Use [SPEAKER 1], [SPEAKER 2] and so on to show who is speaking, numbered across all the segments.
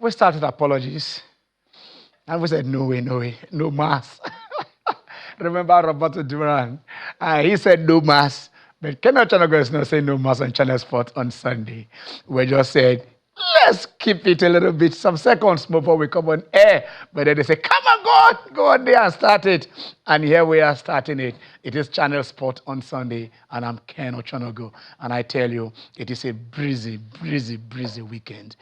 [SPEAKER 1] We started apologies. And we said, no way, no mass. Remember Roberto Duran? He said no mass. But Kenneth Chanago is not saying no mass on Channel Sport on Sunday. We just said, let's keep it a little bit, some seconds before we come on air. But then they say, come on, go on there and start it. And here we are starting it. It is Channel Sport on Sunday, and I'm Ken Ochanogo. And I tell you, it is a breezy weekend.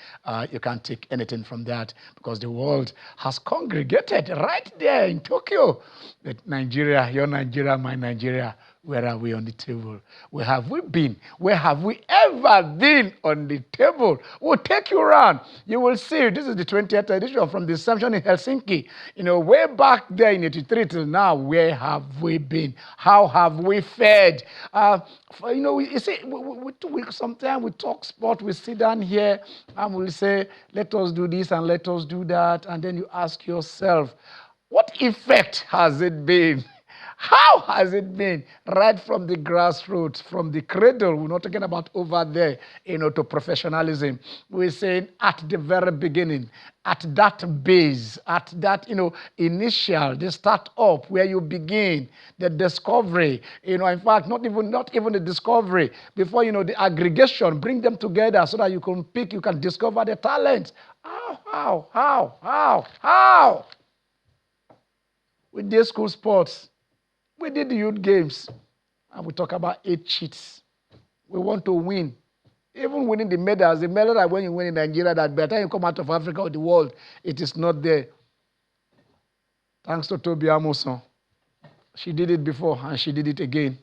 [SPEAKER 1] You can't take anything from that because the world has congregated right there in Tokyo. But Nigeria, your Nigeria, my Nigeria, where are we on the table? Where have we been? Where have we ever been on the table? We'll take you around. You will see, this is the 20th edition from the Assumption in Helsinki. You know, way back there in 83 till now, where have we been? How have we fared? You know, you see, sometimes we talk sport, we sit down here and we'll say, let us do this and let us do that. And then you ask yourself, what effect has it been? How has it been right from the grassroots, from the cradle? We're not talking about over there, you know, to professionalism. We're saying at the very beginning, at that base, at that, you know, initial, the start up where you begin, the discovery, you know, in fact, not even the discovery, before, you know, the aggregation, bring them together so that you can pick, you can discover the talent. How? We did school sports. We did the youth games, and we talk about 8 cheats. We want to win. Even winning the medals, the medal that when you win in Nigeria, that by the time you come out of Africa or the world, it is not there. Thanks to Toby Amuson. She did it before, and she did it again.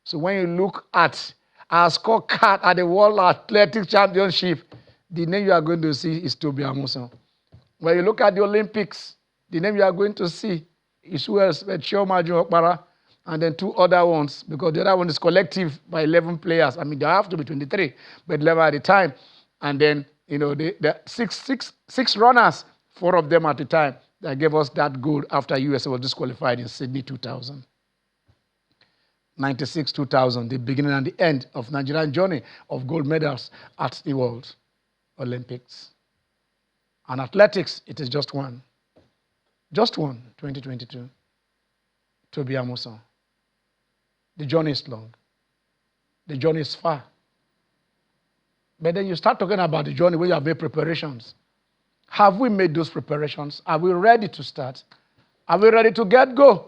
[SPEAKER 1] So when you look at our scorecard at the World Athletics Championship, the name you are going to see is Toby Amuson. When you look at the Olympics, the name you are going to see is who else? Chioma Okpara. And then 2 other ones, because the other one is collective by 11 players. I mean, there have to be 23, but 11 at a time. And then, you know, the six runners, 4 of them at a time, that gave us that gold after USA was disqualified in Sydney 2000. 96, 2000, the beginning and the end of Nigerian journey of gold medals at the World Olympics. And athletics, it is just one. Just one, 2022. Toby Amuson. The journey is long. The journey is far. But then you start talking about the journey when you have made preparations. Have we made those preparations? Are we ready to start? Are we ready to get go?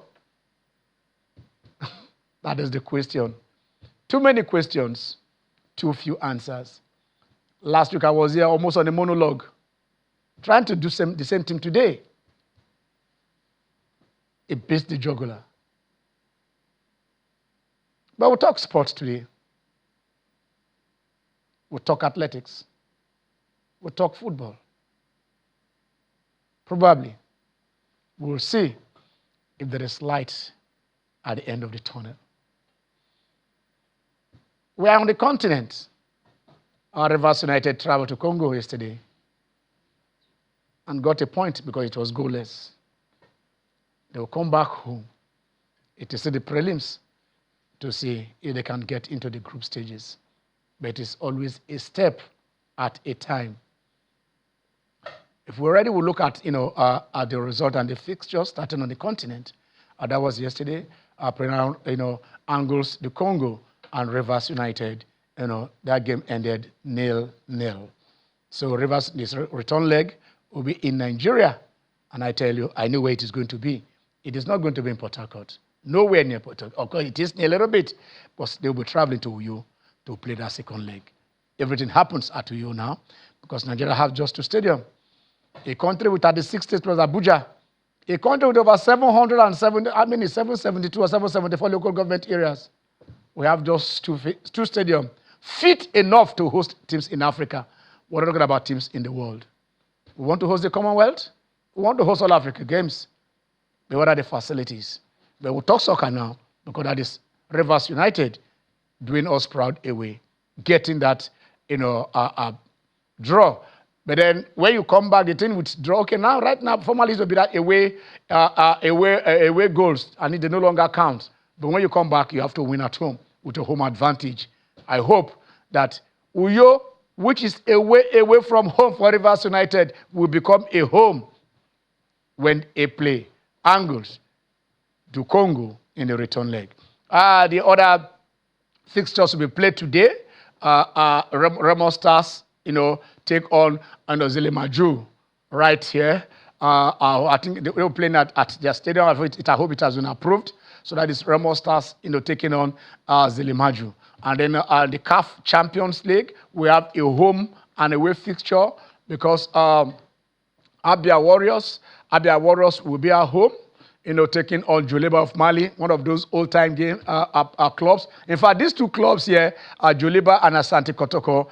[SPEAKER 1] That is the question. Too many questions, too few answers. Last week I was here almost on a monologue, trying to do the same thing today. It beats the jugular. But we'll talk sports today. We'll talk athletics. We'll talk football. Probably. We'll see if there is light at the end of the tunnel. We are on the continent. Our Rivers United traveled to Congo yesterday and got a point because it was goalless. They will come back home. It is the prelims to see if they can get into the group stages. But it's always a step at a time. If we're ready, we'll look at, at the result and the fixture starting on the continent. That was yesterday. Angles, the Congo, and Rivers United. That game ended 0-0. So Rivers, this return leg will be in Nigeria. And I tell you, I know where it is going to be. It is not going to be in Port Harcourt. Nowhere near Port Harcourt. Of course, it is a little bit, but they'll be traveling to Uyo to play that second leg. Everything happens at Uyo now because Nigeria have just 2 stadiums. A country with 36 states plus Abuja. A country with over 772 or 774 local government areas. We have just 2 stadiums. Fit enough to host teams in Africa. We're talking about teams in the world. We want to host the Commonwealth. We want to host all Africa Games. But what are the facilities? But we'll talk soccer now because that is Rivers United doing us proud away, getting that, draw. But then when you come back, the thing with draw, okay, now, right now, formally it will be that away goals, and it no longer counts. But when you come back, you have to win at home with a home advantage. I hope that Uyo which is away from home for Rivers United, will become a home when a play angles to Congo in the return leg. The other fixtures will be played today. Remo Stars, take on Zilimaju right here. I think they were playing at their stadium. I hope it has been approved. So that is Remo Stars, taking on Zilimaju. And then the CAF Champions League, we have a home and away fixture because Abia Warriors will be at home, taking on Joliba of Mali, one of those old-time game clubs. In fact, these two clubs here, Joliba and Asante Kotoko,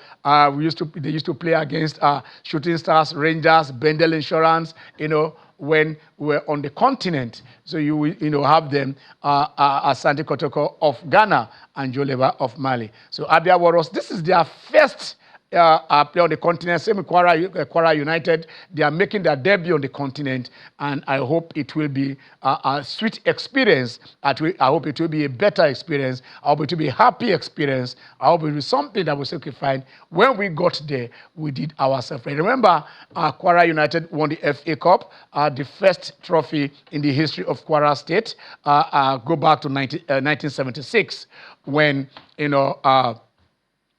[SPEAKER 1] they used to play against Shooting Stars, Rangers, Bendel Insurance, when we're on the continent. So you have them, Asante Kotoko of Ghana and Joliba of Mali. So Abia Warriors, this is their first play on the continent. Same with Quara United. They are making their debut on the continent, and I hope it will be a sweet experience. I hope it will be a better experience. I hope it will be a happy experience. I hope it will be something that was okay fine. When we got there, we did ourselves right. Remember, Quara United won the FA Cup, the first trophy in the history of Quara State. Go back to 1976 when,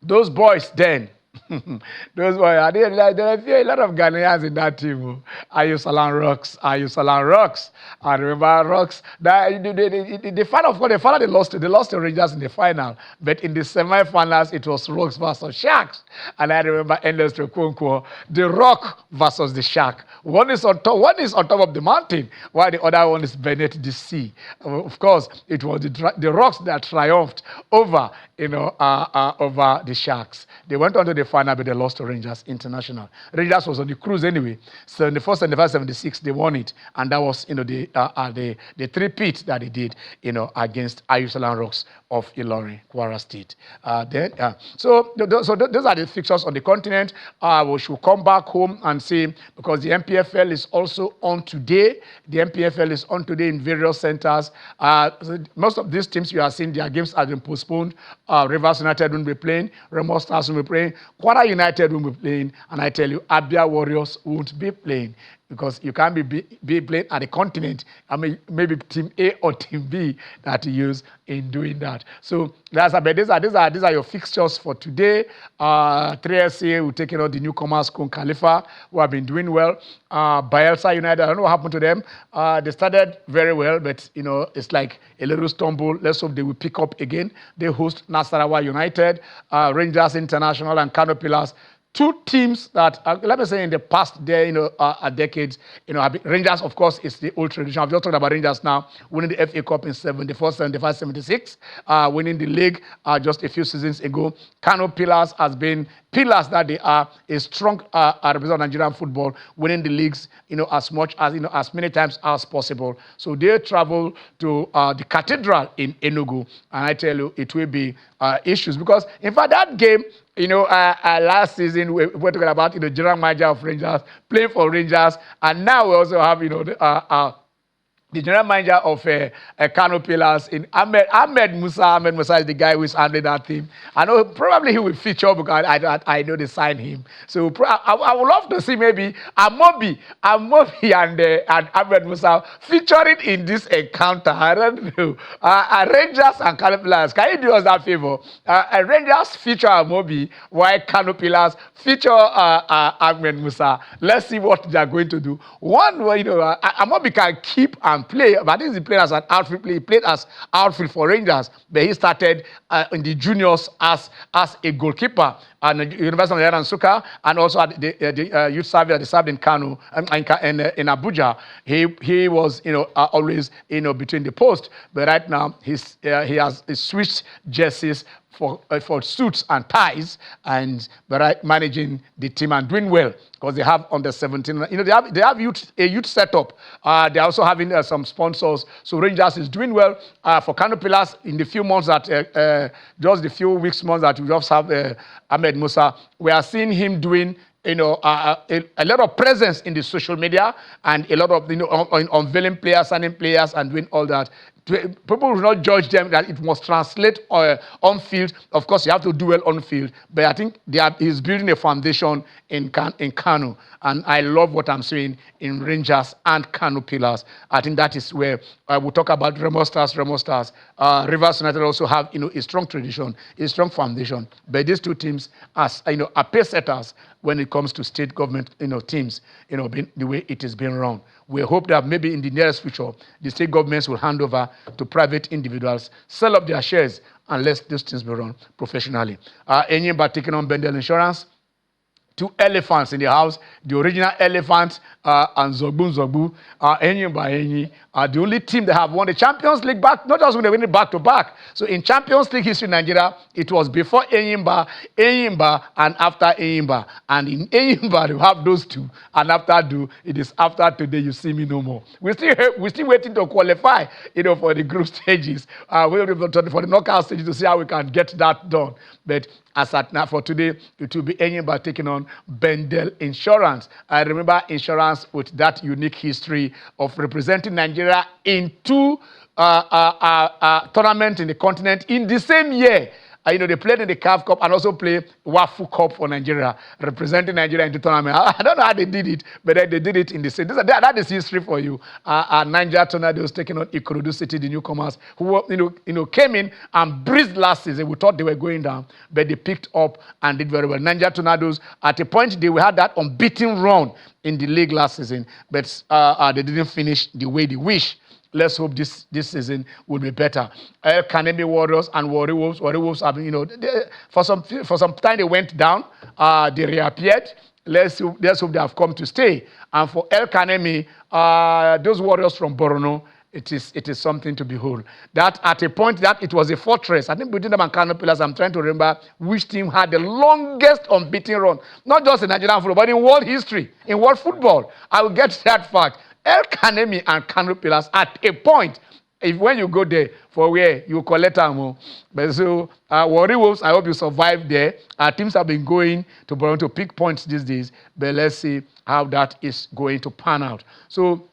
[SPEAKER 1] those boys then, those boys, there are a lot of Ghanaians in that team. Ayusalan Rocks. I remember Rocks. The final, of course, the final they lost to Rangers in the final, but in the semi-finals it was Rocks versus Sharks. And I remember Endless Rekonkwo, the Rock versus the Shark. One is on top of the mountain, while the other one is beneath the sea. Of course, it was the Rocks that triumphed over over the Sharks. They went on to the final, but they lost to Rangers International. Rangers was on the cruise anyway. 74, 75, 76, they won it, and that was the three-peat that they did against Ayusalan Rocks of Ilorin, Kwara State. So those are the fixtures on the continent. We should come back home and see, because the NPFL is also on today. The NPFL is on today in various centers. Most of these teams you are seeing, their games have been postponed. Rivers United will be playing, Remo Stars will be playing, Quara United will be playing, and I tell you, Abia Warriors won't be playing, because you can't be playing at the continent. I mean, maybe team A or team B that you use in doing that. So these are your fixtures for today. 3SA will take on the newcomers, Kun Khalifa, who have been doing well. Bayelsa United, I don't know what happened to them. They started very well, but it's like a little stumble. Let's hope they will pick up again. They host Nasarawa United, Rangers International, and Kano Pillars. Two teams that, let me say, in the past decades, Rangers, of course, is the old tradition. I've just talked about Rangers now, winning the FA Cup in 74, 75, 76, winning the league just a few seasons ago. Kano Pillars has been pillars that they are, a strong representative of Nigerian football, winning the leagues, as much as, as many times as possible. So they travel to the cathedral in Enugu, and I tell you, it will be issues, because in fact that game, last season we were talking about the general manager of Rangers playing for Rangers, and now we also have the general manager of Kano Pillars in Ahmed Musa. Ahmed Musa is the guy who is handling that team. I know probably he will feature, because I know they signed him. So I would love to see maybe Amobi and Ahmed Musa featuring in this encounter. I don't know. Rangers and Kano Pillars, can you do us that favor? Rangers feature Amobi, while Kano Pillars feature Ahmed Musa. Let's see what they are going to do. One, Amobi can keep and play, but I think he played as an outfield player. He played as outfield for Rangers, but he started in the juniors as a goalkeeper at the University of Nigeria and Suka, and also at the youth service that served in Kano and in Abuja. He was always between the posts, but right now he has switched jerseys for suits and ties, and managing the team and doing well, because they have under 17. They have a youth setup. They're also having some sponsors. So Rangers is doing well. For Kano Pillars, in the few months that just the few months that we just have Ahmed Musa, we are seeing him doing a lot of presence in the social media, and a lot of unveiling players, signing players, and doing all that. People will not judge them that it must translate on field. Of course, you have to do well on field, but I think he's building a foundation in Kano, and I love what I'm seeing in Rangers and Kano Pillars. I think that is where we'll talk about Remo Stars. Rivers United also have a strong tradition, a strong foundation. But these two teams, as are pace setters when it comes to state government teams, the way it is being run. We hope that maybe in the nearest future, the state governments will hand over to private individuals, sell up their shares, and let these things be run professionally. Enyimba taking on Bendel Insurance. 2 elephants in the house, the original elephant and Zogbu, Enyimba the only team that have won the Champions League back, not just when they win it back to back. So in Champions League history in Nigeria, it was before Enyimba, and after Enyimba. And in Enyimba, you have those two, and after it is after today you see me no more. We're still waiting to qualify, for the group stages. We're waiting for the knockout stages to see how we can get that done. But as at now, for today, it will be Enyimba taking on Bendel Insurance. I remember Insurance with that unique history of representing Nigeria in 2 tournaments in the continent in the same year. They played in the CAF Cup and also played Wafu Cup for Nigeria, representing Nigeria in the tournament. I don't know how they did it, but they did it in the same. That is history for you. Nigeria Tornadoes taking on Ikorodu City, the newcomers, who came in and breezed last season. We thought they were going down, but they picked up and did very well. Nigeria Tornadoes, at a point, they had that unbeaten run in the league last season, but they didn't finish the way they wish. Let's hope this season will be better. El Kanemi Warriors and Warri Wolves have been, for some time they went down. They reappeared. Let's hope they have come to stay. And for El Kanemi, those Warriors from Borno, it is something to behold. That at a point that it was a fortress. I think between them and Kano Pillars, I'm trying to remember which team had the longest unbeaten run, not just in Nigerian football, but in world history, in world football. I will get that fact. El Kanemi and Kano Pillars at a point, when you go there, for where you collect ammo. But so, Warri Wolves, I hope you survive there. Our teams have been going to Borno to pick points these days, but let's see how that is going to pan out. So,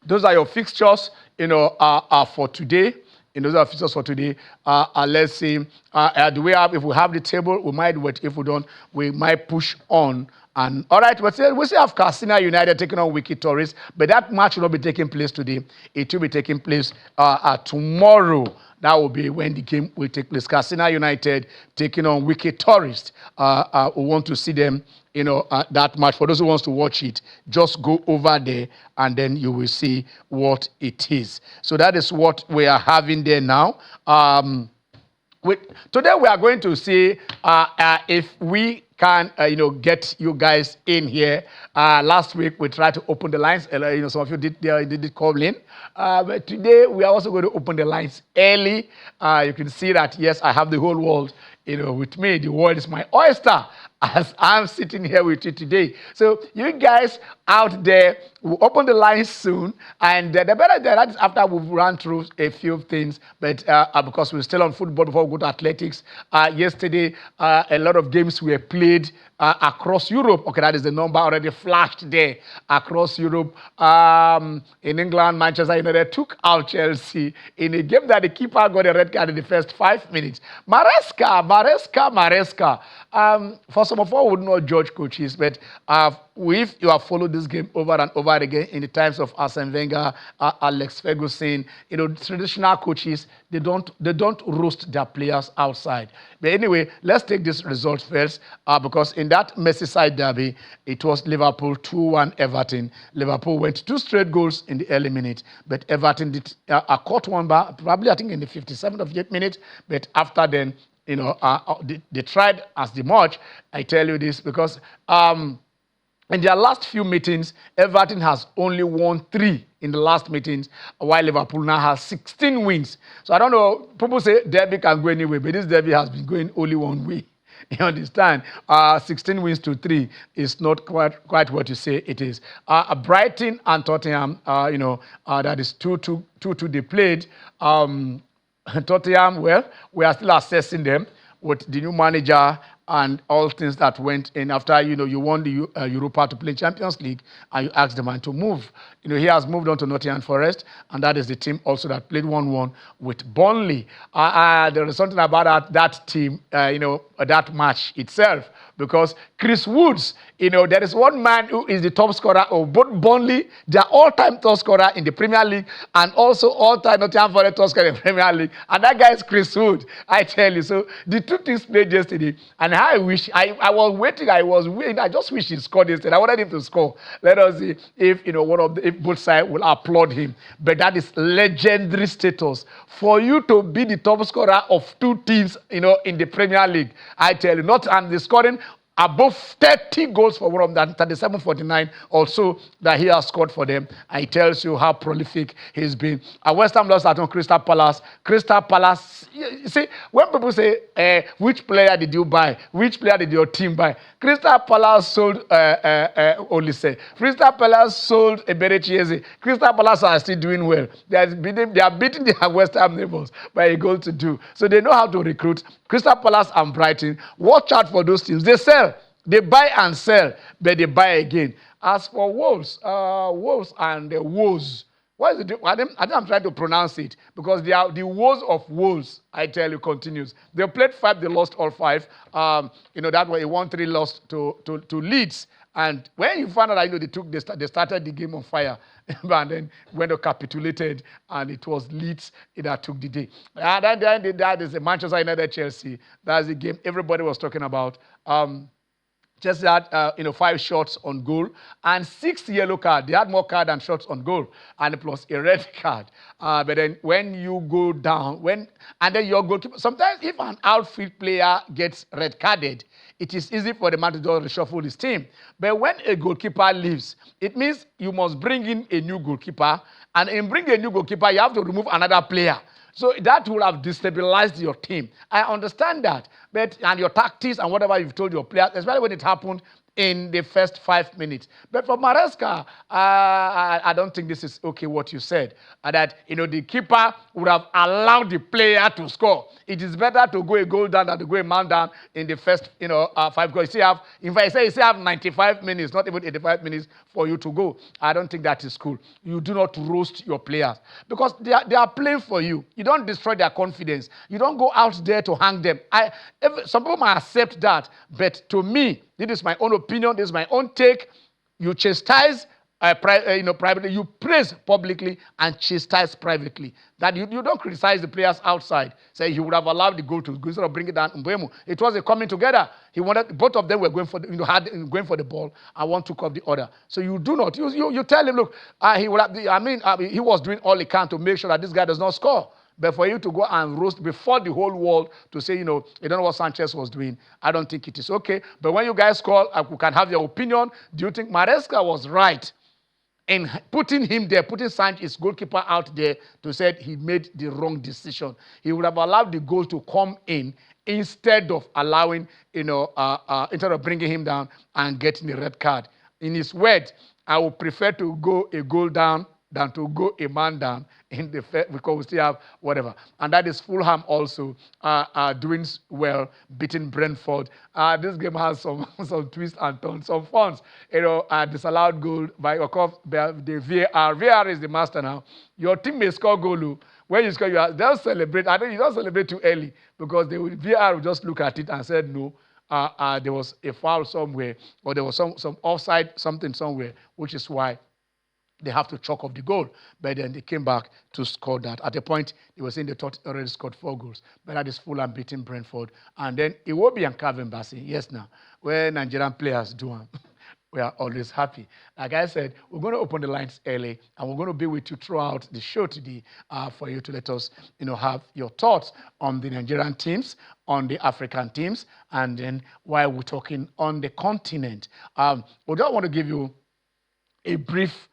[SPEAKER 1] those are your fixtures, for today. Those are fixtures for today. Let's see. If we have the table, we might wait. If we don't, we might push on. And all right, we still have Katsina United taking on Wiki Tourists, but that match will not be taking place today. It will be taking place tomorrow. That will be when the game will take place. Katsina United taking on Wiki Tourists. We want to see them, that match. For those who wants to watch it, just go over there and then you will see what it is. So that is what we are having there now. Today we are going to see if we can, get you guys in here. Last week we tried to open the lines. Some of you did call in. But today we are also going to open the lines early. You can see that, yes, I have the whole world, with me. The world is my oyster as I'm sitting here with you today. So you guys out there, we'll open the lines soon. And the better that is after we've run through a few things. But because we're still on football before we go to athletics. Yesterday, a lot of games were played across Europe. Okay, that is the number already flashed there. Across Europe, in England, Manchester United took out Chelsea in a game that the keeper got a red card in the first 5 minutes. Maresca. For some of us who would not judge coaches, but if you have followed this game over and over again in the times of Arsene Wenger, Alex Ferguson, traditional coaches, they don't roast their players outside. But anyway, let's take this result first, because in that Merseyside derby, it was Liverpool 2-1 Everton. Liverpool went 2 straight goals in the early minute, but Everton did caught one bar, probably I think in the 57th of 8th minute, but after then, they tried as the much. I tell you this because in their last few meetings, Everton has only won 3 in the last meetings, while Liverpool now has 16 wins. So I don't know, people say derby can go anyway, but this derby has been going only one way. You understand? 16 wins to 3 is not quite what you say it is. Brighton and Tottenham, that is 2-2 they played. Tottenham, well, we are still assessing them with the new manager and all things that went in after, you won the Europa to play Champions League, and you asked the man to move. He has moved on to Nottingham Forest, and that is the team also that played 1-1 with Burnley. There is something about that team, that match itself, because Chris Woods, there is one man who is the top scorer of both Burnley, their all-time top scorer in the Premier League, and also all-time Nottingham Forest top scorer in the Premier League, and that guy is Chris Woods. I tell you, so the two teams played yesterday, and I wish I was waiting. I just wish he scored yesterday. I wanted him to score. Let us see if if both sides will applaud him. But that is legendary status for you to be the top scorer of two teams, in the Premier League. I tell you, not and the scoring above 30 goals for one of them, 37-49 also that he has scored for them. And it tells you how prolific he's been. West Ham lost at home, Crystal Palace. Crystal Palace, you see, when people say, which player did you buy? Which player did your team buy? Crystal Palace sold Olise. Crystal Palace sold Eberechieze. Crystal Palace are still doing well. They are beating their West Ham neighbors by a goal to 2. So they know how to recruit. Crystal Palace and Brighton, watch out for those teams. They sell. They buy and sell, but they buy again. As for Wolves and the Wolves, what is it? I think I'm trying to pronounce it because they are the woes of Wolves. I tell you, continues. They played 5, they lost all 5. That way, 1-3 lost to Leeds. And when you find out, they started the game on fire, and then when they capitulated, and it was Leeds that took the day. And then that is the Manchester United Chelsea. That's the game everybody was talking about. Chelsea had 5 shots on goal and 6 yellow cards. They had more cards than shots on goal, and plus a red card. But then when you go down, and then your goalkeeper, sometimes if an outfield player gets red carded, it is easy for the man to just reshuffle his team. But when a goalkeeper leaves, it means you must bring in a new goalkeeper, and in bringing a new goalkeeper, you have to remove another player. So that would have destabilized your team. I understand that. And your tactics and whatever you've told your players, especially when it happened in the first 5 minutes. But for Maresca, I don't think this is okay what you said. That, the keeper would have allowed the player to score. It is better to go a goal down than to go a man down in the first, 5 goals. You still have 95 minutes, not even 85 minutes for you to go. I don't think that is cool. You do not roast your players because they are playing for you. You don't destroy their confidence. You don't go out there to hang them. Some people might accept that, but to me, this is my own opinion. This is my own take. You chastise privately. You praise publicly and chastise privately. That you don't criticize the players outside. Say he would have allowed the goal to go instead of bring it down. It was a coming together. He wanted both of them were going for going for the ball, and one took off the other. So you do not. You tell him, look, he would have. He was doing all he can to make sure that this guy does not score. But for you to go and roast before the whole world to say, you don't know what Sanchez was doing, I don't think it is okay. But when you guys call, we can have your opinion. Do you think Maresca was right in putting him there, putting Sanchez, goalkeeper, out there to say he made the wrong decision? He would have allowed the goal to come in instead of allowing, instead of bringing him down and getting the red card. In his words, I would prefer to go a goal down than to go a man down in the first, because we still have whatever. And that is Fulham also doing well, beating Brentford. This game has some twists and turns, some funs. Disallowed goal by the VAR. VAR is the master now. Your team may score goal. When you score, they'll celebrate. I think you don't celebrate too early because VAR will just look at it and said no. There was a foul somewhere, or there was some offside something somewhere, which is why they have to chalk off the goal. But then they came back to score that. At a point, they were saying they thought already scored 4 goals. But that is Fulham beating Brentford. And then Iwobi and Calvin Bassey, yes now, when Nigerian players do them, we are always happy. Like I said, we're going to open the lines early, and we're going to be with you throughout the show today for you to let us, have your thoughts on the Nigerian teams, on the African teams, and then while we're talking on the continent. We just want to give you a brief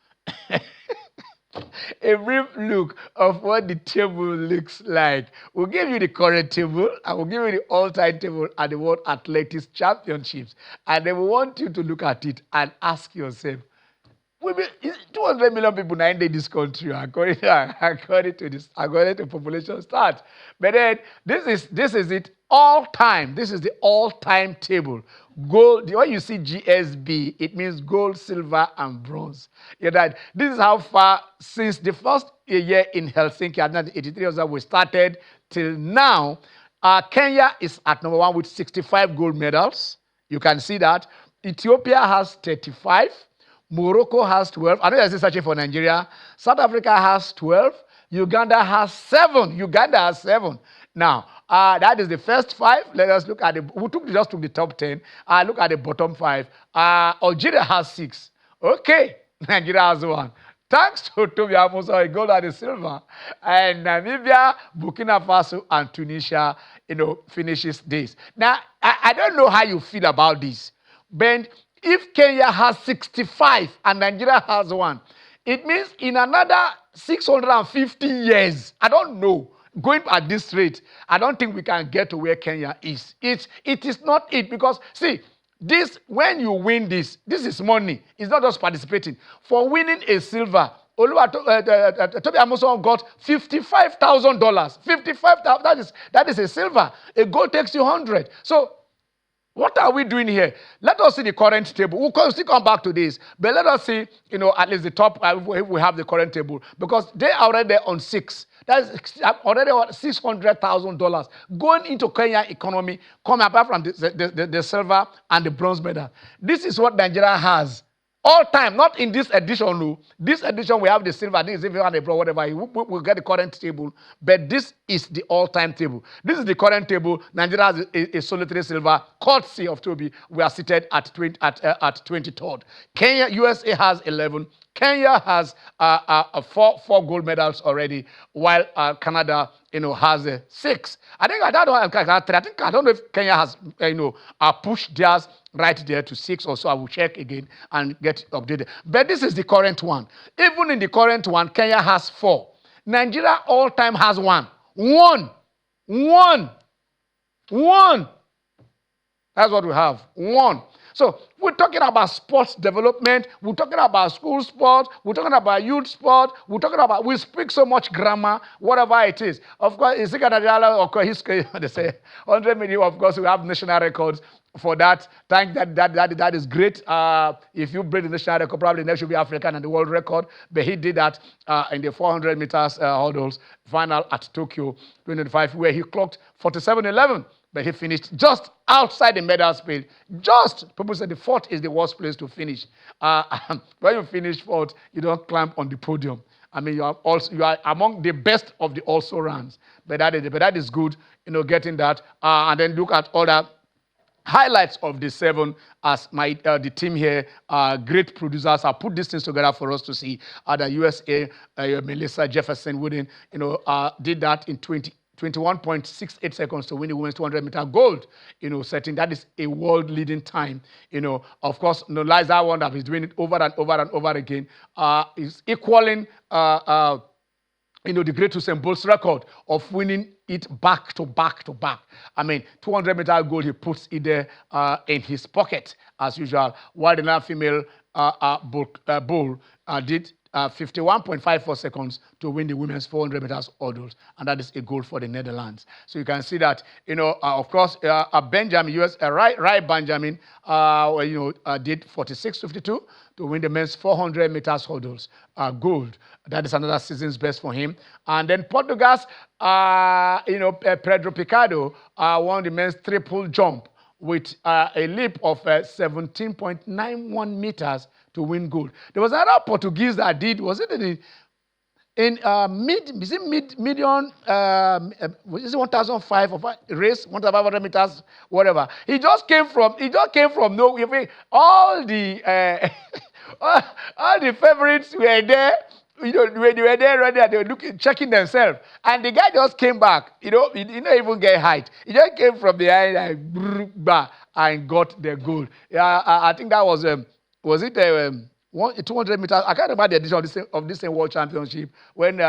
[SPEAKER 1] look of what the table looks like. We'll give you the current table, and we'll give you the all-time table at the World Athletics Championships. And then we want you to look at it and ask yourself, We be 200 million people now in this country according to population stat. But then this is it all time. This is the all-time table. Gold. When you see GSB, it means gold, silver, and bronze. Yeah, that this is how far since the first year in Helsinki, 1983, we started till now. Kenya is at number 1 with 65 gold medals. You can see that. Ethiopia has 35. Morocco has 12. I know you're still searching for Nigeria. South Africa has 12. Uganda has 7. Uganda has 7. Now, that is the first 5. Let us look at just took the top 10. Look at the bottom 5. Algeria has 6. Okay, Nigeria has 1. Thanks to Toby Amuso, he gold and the silver. And Namibia, Burkina Faso, and Tunisia, finishes this. Now, I don't know how you feel about this. But if Kenya has 65 and Nigeria has 1, it means in another 650 years, I don't know, going at this rate, I don't think we can get to where Kenya is. It is not it, because, see, this, when you win this is money. It's not just participating. For winning a silver, Toby Amuson got $55,000. 55,000. That is a silver. A gold takes you 100. So what are we doing here? Let us see the current table. We'll still come back to this. But let us see, at least the top, we have the current table. Because they are already on 6. That's already $600,000 going into Kenya economy, coming apart from the silver and the bronze medal. This is what Nigeria has. All time, not in this edition, no. This edition, we have the silver, this is if you want the bronze, whatever, we'll get the current table. But this is the all-time table. This is the current table. Nigeria has a solitary silver, courtesy of Toby. We are seated at 23rd. Kenya, USA has 11. Kenya has 4 gold medals already, while Canada, has 6. I don't know if Kenya has, pushed theirs right there to 6 or so. I will check again and get updated. But this is the current one. Even in the current one, Kenya has 4. Nigeria all time has 1. 1. That's what we have. 1. So we're talking about sports development. We're talking about school sport. We're talking about youth sport. We speak so much grammar, whatever it is. Of course, it's history. They say 100 million. Of course, we have national records for that. That is great. If you break the national record, probably next should be African and the world record. But he did that in the 400 meters hurdles final at Tokyo 2025, where he clocked 47.11. But he finished just outside the medal space. People say the 4th is the worst place to finish. When you finish 4th, you don't climb on the podium. I mean, you are among the best of the also rounds. But that is good, getting that. And then look at other highlights of the 7 as the team here, great producers, have put these things together for us to see. The USA, Melissa Jefferson Wooden, did that in 21.68 seconds to win the women's 200-meter gold, setting. That is a world-leading time. Of course, Liza Wonder is doing it over and over and over again. Is equaling, the great Usain Bolt's record of winning it back to back to back. I mean, 200-meter gold, he puts it there in his pocket, as usual, while the now female bull did 51.54 seconds to win the women's 400 meters hurdles, and that is a goal for the Netherlands. So you can see that, of course, Benjamin, Rai Benjamin, did 46.52 to win the men's 400 meters hurdles, gold. That is another season's best for him. And then Portugal's, Pedro Picado won the men's triple jump with a leap of 17.91 meters to win gold. There was another Portuguese that did, was it medium, is it 1,005 or race, 1,500 meters, whatever. He just came from nowhere. All the all the favorites were there. When they were there already, they were checking themselves. And the guy just came back. He didn't even get height. He just came from behind and got the gold. I think that was it 200 meters? I can't remember the edition of this same World Championship when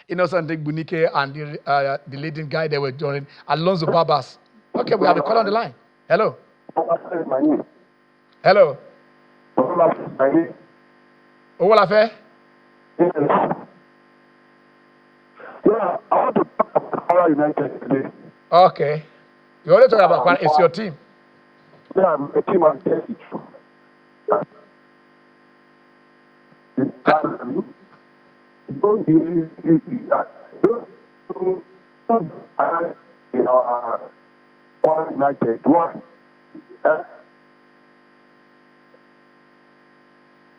[SPEAKER 1] Innocent Bunike and the leading guy they were joining, Alonso Barbas. Okay, we have a call on the line. Hello. Hello. Owolafe?
[SPEAKER 2] Yes. Yeah, I want to talk about Quora United today.
[SPEAKER 1] Okay. You want to talk about Quara? It's your team.
[SPEAKER 2] Yeah, I'm a team of Chelsea. United. One.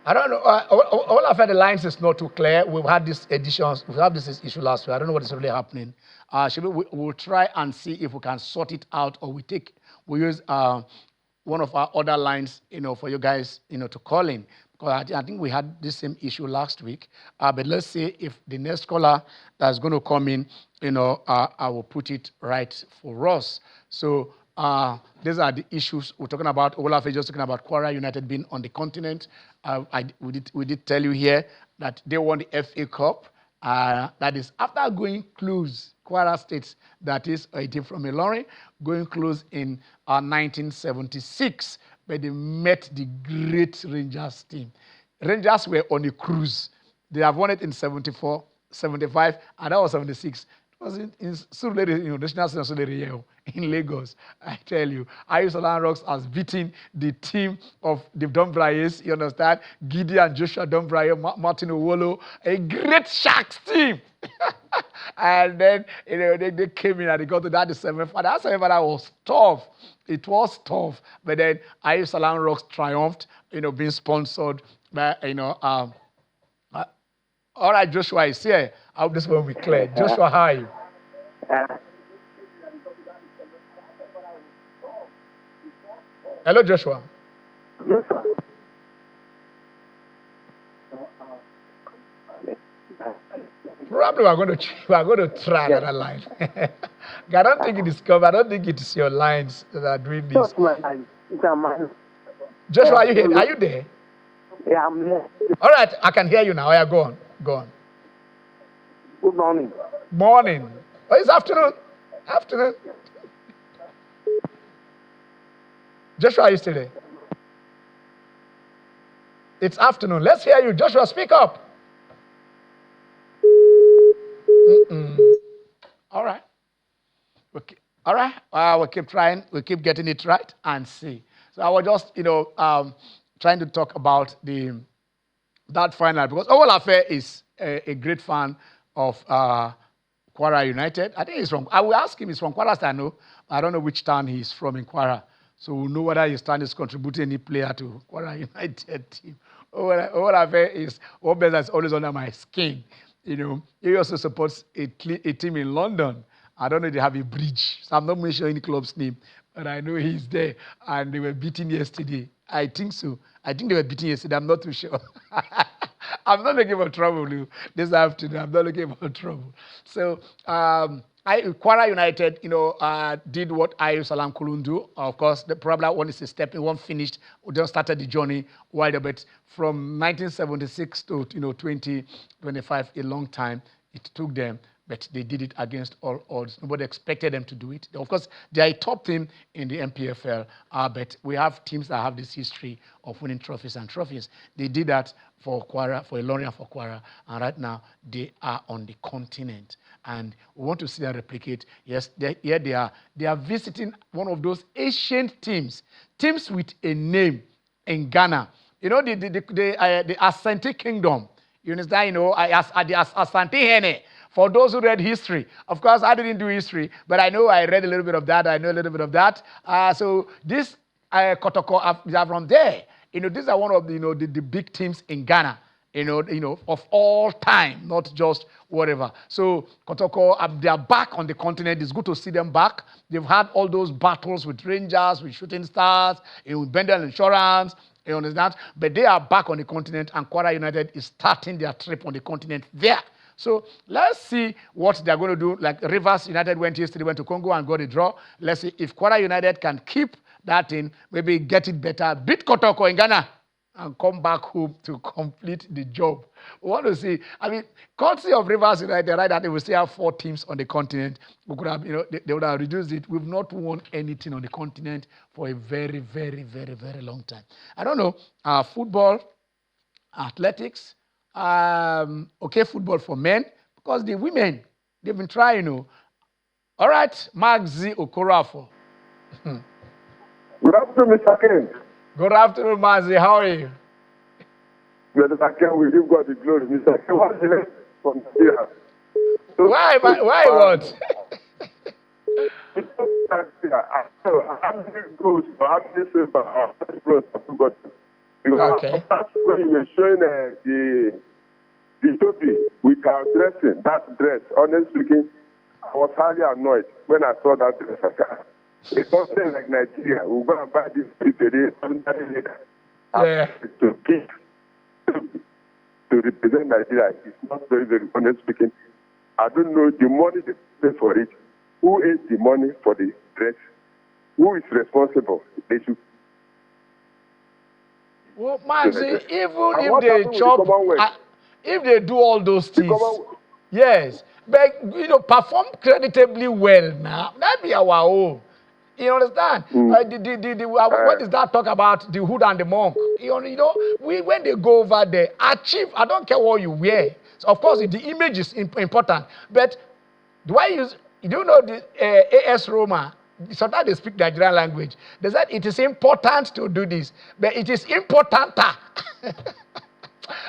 [SPEAKER 1] I don't know. All I've had the lines is not too clear. We've had this editions. We have this issue last week. I don't know what is really happening. We'll try and see if we can sort it out, or we use one of our other lines, for you guys, to call in. Because I think we had this same issue last week. But let's see if the next caller that's going to come in, I will put it right for us. So these are the issues we're talking about. Olaf is just talking about Quora United being on the continent. We did tell you here that they won the FA Cup. That is after going close, Quora States, that is a team from Ilorin, going close in 1976, but they met the great Rangers team. Rangers were on a cruise. They have won it in 74, 75, and that was 76. It was in Surulere, National Surulere in Lagos. I tell you, Ayosolan Rocks has beaten the team of the Dumbriers, you understand? Gideon, Joshua Dumbrier, Martin Owolo, a great Sharks team. And then, they came in and they got to that semifinal. That semifinal was tough. It was tough. But then Ayosolan Rocks triumphed, being sponsored by, all right, Joshua is here. I hope this one will be clear. Joshua, how are you? Hello, Joshua.
[SPEAKER 2] Yes, sir.
[SPEAKER 1] Probably we're going to try another line. I don't think it is covered. I don't think it is your lines that are doing this. Joshua, are you here? Are you there?
[SPEAKER 2] Yeah, I'm here.
[SPEAKER 1] All right, I can hear you now. Yeah, go on. Go on.
[SPEAKER 2] Good morning.
[SPEAKER 1] Morning. Oh, it's afternoon. Afternoon. Joshua, are you still there? It's afternoon. Let's hear you. Joshua, speak up. All right. Okay. All right. We'll keep trying. We'll keep getting it right and see. So I was just, trying to talk about that final, because Owolafe is a great fan of Quora United. I think he's from, I will ask him, he's from Quara, I know. I don't know which town he's from in Quara. So we'll know whether his town is contributing any player to Quora United team. Owolafe is always under my skin. He also supports a team in London. I don't know if they have a bridge, so I'm not mentioning any club's name, but I know he's there, and they were beaten yesterday. I think so. I think they were beaten yesterday. I'm not too sure. I'm not looking for trouble this afternoon. I'm not looking for trouble. So, Quora United, did what Ayosolan couldn't do. Of course, the problem one is a step in, one finished, we just started the journey wider, but from 1976 to 2025, a long time it took them. But they did it against all odds. Nobody expected them to do it. Of course, they are a top team in the NPFL, but we have teams that have this history of winning trophies and trophies. They did that for Quora, for Ilorin and for Quora, and right now they are on the continent. And we want to see them replicate. Yes, here they are. They are visiting one of those ancient teams with a name in Ghana. The Asante Kingdom. You understand? The Asante Hene. For those who read history, of course, I didn't do history, but I know I read a little bit of that. I know a little bit of that. So this Kotoko, they are from there. These are one of the big teams in Ghana. Of all time, not just whatever. So Kotoko, they are back on the continent. It's good to see them back. They've had all those battles with Rangers, with Shooting Stars, with Bendel Insurance. You understand? But they are back on the continent, and Quora United is starting their trip on the continent there. So let's see what they're going to do. Like Rivers United went to Congo and got a draw. Let's see if Quora United can keep that in, maybe get it better, beat Kotoko in Ghana, and come back home to complete the job. We want to see, courtesy of Rivers United, right, that they will still have 4 teams on the continent. We could have, they would have reduced it. We've not won anything on the continent for a very, very, very, very long time. I don't know, football athletics, okay, football for men, because the women, they've been trying, All right, Mark Z. Okorafor.
[SPEAKER 2] Good afternoon, Mr. Ken.
[SPEAKER 1] Good afternoon, Mark Z. How are you?
[SPEAKER 2] Mr. Ken, we give God the glory. Mr. Ken, what's the next from here?
[SPEAKER 1] Why what? Okay.
[SPEAKER 2] When you were showing the topic with our dressing, that dress, honestly speaking, I was highly annoyed when I saw that dress. It's something like Nigeria. We'll go and buy this today,
[SPEAKER 1] Yeah.
[SPEAKER 2] to keep, to represent Nigeria. It's not very, very honest speaking. I don't know the money they pay for it. Who is the money for the dress? Who is responsible? They should.
[SPEAKER 1] Well, Max, even
[SPEAKER 2] And
[SPEAKER 1] if
[SPEAKER 2] what
[SPEAKER 1] they
[SPEAKER 2] happened with the
[SPEAKER 1] chop,
[SPEAKER 2] Commonwealth?
[SPEAKER 1] if they do all those
[SPEAKER 2] The
[SPEAKER 1] things,
[SPEAKER 2] Commonwealth,
[SPEAKER 1] yes, but perform creditably well now. That be our own. You understand? What is that talk about the hood and the monk? When they go over there, achieve. I don't care what you wear. So of course, the image is important. But do I use? You know the AS Roma? Sometimes they speak Nigerian language. They said it is important to do this, but it is importanter.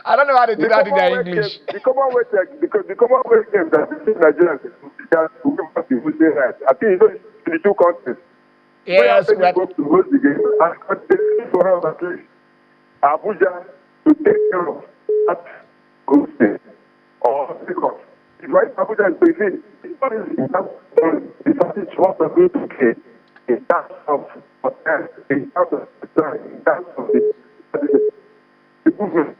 [SPEAKER 1] I don't know how to do that in their English.
[SPEAKER 2] The Commonwealth, because the Commonwealth game that the Nigerians that we would say right. I think it's 22 countries.
[SPEAKER 1] Yes,
[SPEAKER 2] we go to host the game and they for us at least Abuja to take care of that hosting or because if right Abuja is busy, it's not easy. It's what we're going to get in terms of hotel, in terms of in terms of the movement.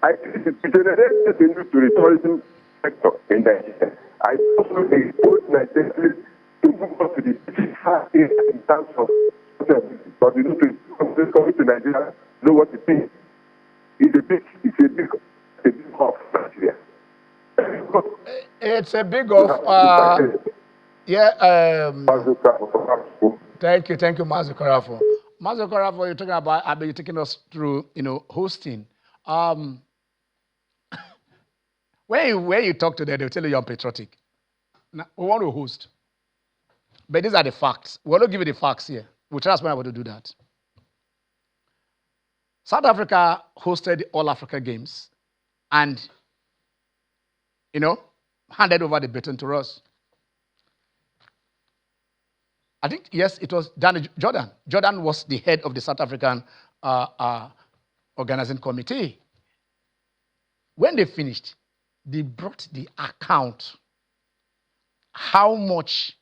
[SPEAKER 2] I think it's generated into the tourism sector in Nigeria. I also expose Nigeria to move on to the in terms of but you know to coming to Nigeria know what it means. It's a big of Nigeria.
[SPEAKER 1] It's a big of yeah. Thank you, Mazu Karafo. Mazu Karafo, you're talking about. I've been taking us through, hosting. When you talk to them, they'll tell you you're patriotic. Now, we want to host. But these are the facts. We're not giving the facts here. We'll try as much to do that. South Africa hosted All Africa Games and, handed over the baton to us. I think, yes, it was Jordan. Jordan was the head of the South African organizing committee. When they finished, they brought the account, how much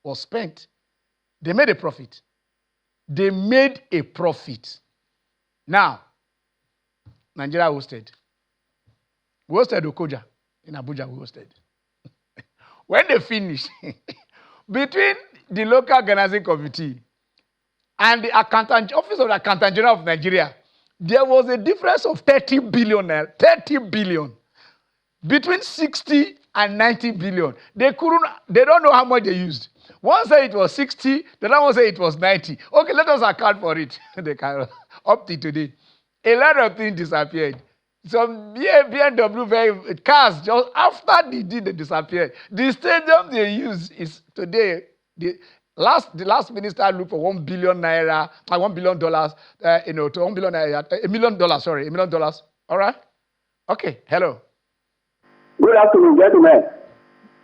[SPEAKER 1] was spent. They made a profit. Now, Nigeria hosted. We hosted Okoja. In Abuja, we hosted. When they finished, between the local organizing committee and the office of the Accountant General of Nigeria, there was a difference of 30 billion. 30 billion. Between 60 and 90 billion. They don't know how much they used. One said it was 60, the other one said it was 90. Okay, let us account for it. They can, up to today. A lot of things disappeared. Some BMW cars, just after they disappeared. The stadium they use is today, the last minister looked for $1 billion naira, $1 billion, to $1 billion naira, $1 million, sorry, $1 million. All right? Okay, hello.
[SPEAKER 3] Good afternoon, gentlemen.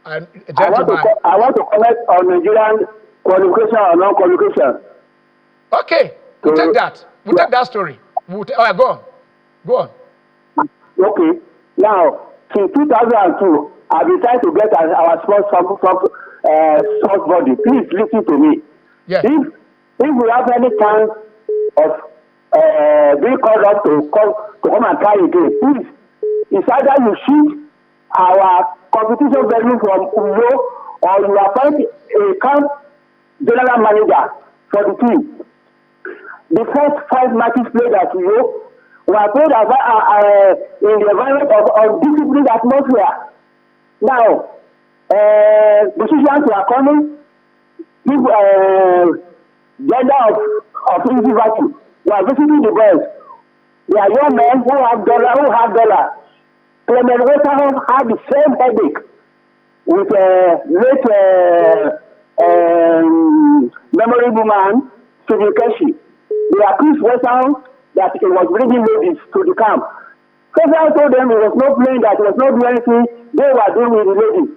[SPEAKER 3] I want to comment on Nigerian qualification or non-qualification.
[SPEAKER 1] Okay, we'll take that. We'll take that story. All right, go on.
[SPEAKER 3] Okay. Now, since 2002, I've been trying to get our sports body. Please listen to me.
[SPEAKER 1] Yes.
[SPEAKER 3] If we have any chance of being called up to come and try again, please, it's either you shift our competition venue from Uyo or you appoint a camp general manager for the team. The first 5 matches played at Uyo were played in the environment of disciplined atmosphere. Now, decisions were coming, gender of easy virtue. We are visiting the boys. They are young men who have dollar. Clement Westerhoff had the same headache with late memorable man, Stephen Keshi. They accused Westerhoff that he was bringing ladies to the camp. Westerhoff told them he was not playing, that he was not doing anything they were doing with the ladies.